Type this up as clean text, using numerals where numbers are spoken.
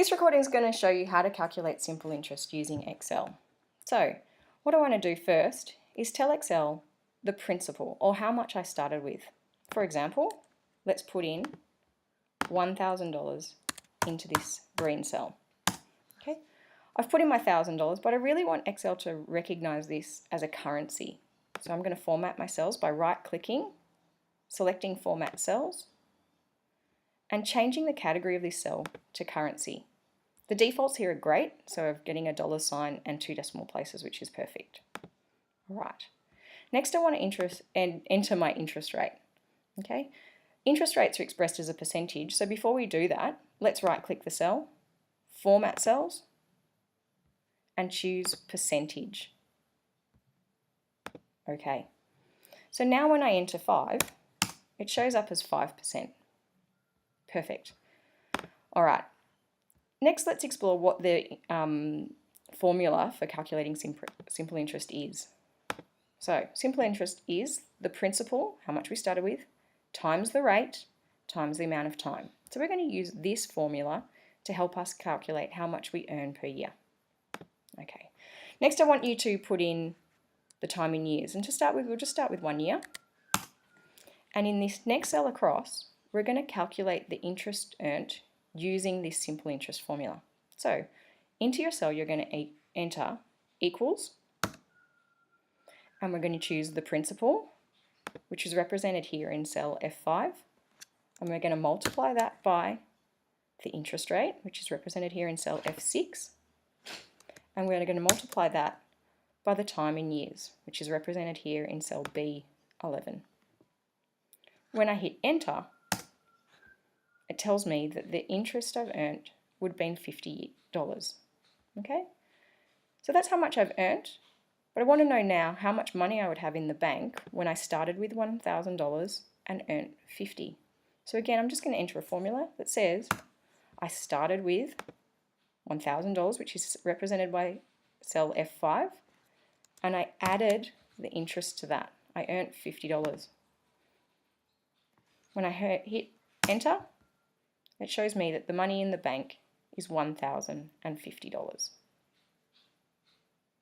This recording is going to show you how to calculate simple interest using Excel. So what I want to do first is tell Excel the principal, or how much I started with. For example, let's put in $1,000 into this green cell. Okay, I've put in my $1,000, but I really want Excel to recognize this as a currency. So I'm going to format my cells by right-clicking, selecting Format Cells, and changing the category of this cell to currency. The defaults here are great, so I'm getting a dollar sign and 2 decimal places, which is perfect. All right. Next, I want to enter my interest rate. Okay, interest rates are expressed as a percentage, so before we do that, let's right-click the cell, Format Cells, and choose Percentage. Okay, so now when I enter 5, it shows up as 5%. Perfect. All right. Next, let's explore what the formula for calculating simple interest is. So, simple interest is the principal, how much we started with, times the rate, times the amount of time. So we're going to use this formula to help us calculate how much we earn per year. Okay. Next, I want you to put in the time in years. And to start with, we'll just start with 1 year. And in this next cell across, we're going to calculate the interest earned using this simple interest formula. So into your cell, you're going to enter equals, and we're going to choose the principal, which is represented here in cell F5, and we're going to multiply that by the interest rate, which is represented here in cell F6, and we're going to multiply that by the time in years, which is represented here in cell B11. When I hit enter, it tells me that the interest I've earned would have been $50. Okay, so that's how much I've earned, but I want to know now how much money I would have in the bank when I started with $1,000 and earned $50. So again, I'm just going to enter a formula that says I started with $1,000, which is represented by cell F5, and I added the interest to that. I earned $50. When I hit enter, it shows me that the money in the bank is $1,050.